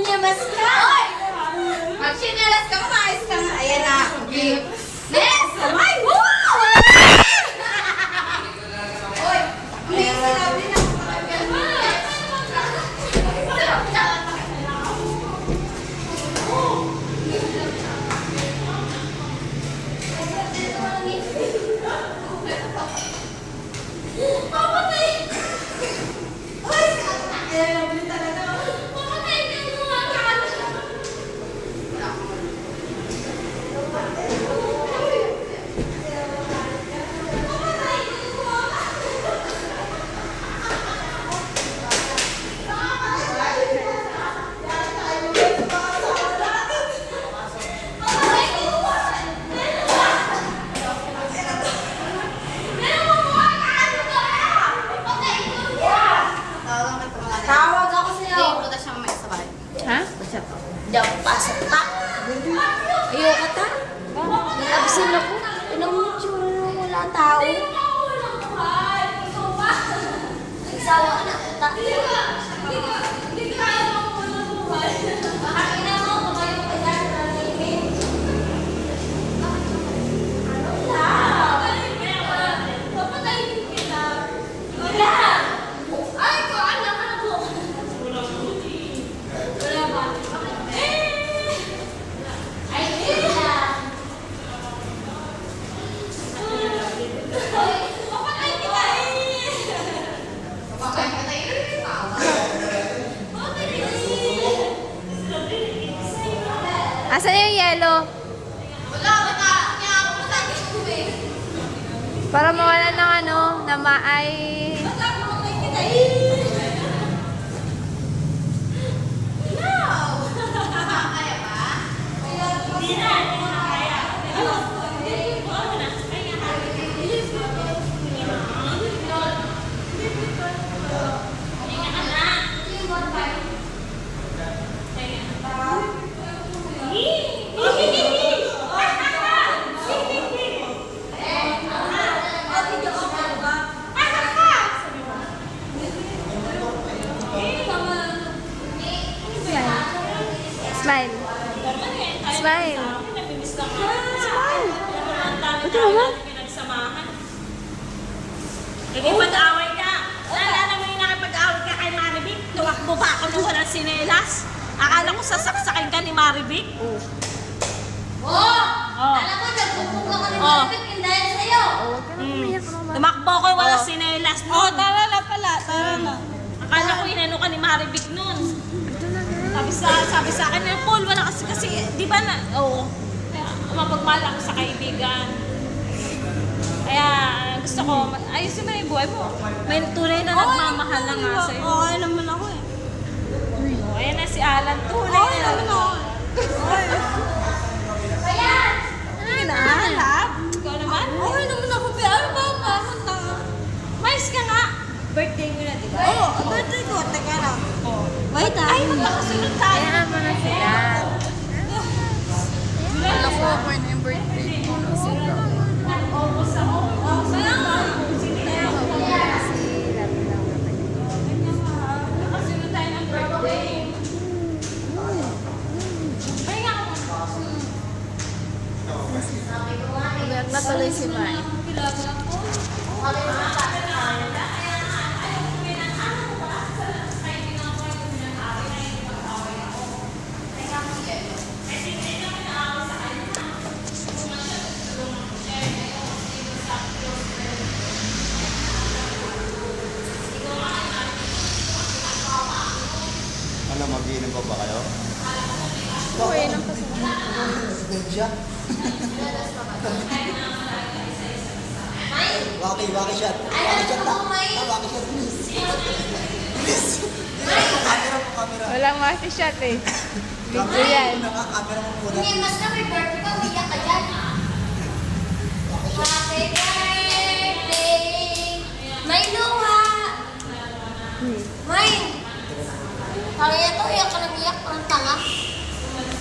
manyamas ka! Oy! Magsinelas ka, maayos ka nga. Ayan na. Okay. Next! Ay! Woo! Oy! Hindi sinabi na. Tawag ako sa'yo. Hindi, puta siya mamaya sa bahay. Ha? Diyan, pasok ka. Ayoko ta. Nag-absent ako. Tinang mo tsura na wala tao. Nagsawa na ako ta. Asan yung yellow? Wala, baka. Kaya ako puta dito eh. Para mawala ng ano, na maay... Baka mamatay kita eh. No! Kaya ba? Hindi na, hindi na kaya. Smile. Smile. Ito naman. Nakipag-away ka. Naalala mo yung nakipag-away ka kay Maribik? Tuwakbo pa ako nung walang sinelas. Akala ko sasaksakin ka ni Maribik. Oh! Oh. Alam mo, nagpupok ako ng Oh. malapit yung dahil sa'yo. Tumakbo ko walang sinelas nun. Oh, tara na pala. Tara na. Akala ko inano ka ni Maribik nun. Sabi sa akin, Paul, wala kasi, di ba na, oo. Mapagmahal ako sa kaibigan. Kaya gusto ko, ayusin mo na yung buhay mo. May tunay na nagmamahal na nga sa'yo. Okay naman ako eh. Oh, ayan na si Alan. Tunay na nagmamahal. Ayan! Hinahanap? Ikaw naman? Okay naman ako. Ano ba? Papunta ka. Mais ka nga. Birthday mo na, di ba? Oo, birthday ko. Teka lang. Oh. Wait ah. Ay, magkakasunod tayo. Kaya mo na sila. Wala ko ako yung birthday ko. August ako. Magkakasunod tayo ng birthday. Ay, nga ako. Umiyak na tuloy si Mai. Ano, mag-iinom pa ba kayo? Uy, nang pasok. Siya? Waki shot. Waki shot na. Waki shot, please. Please. Camera po, camera. Walang maki shot eh. Video yan. Camera mo muna. Hindi, mas na may birthday ka.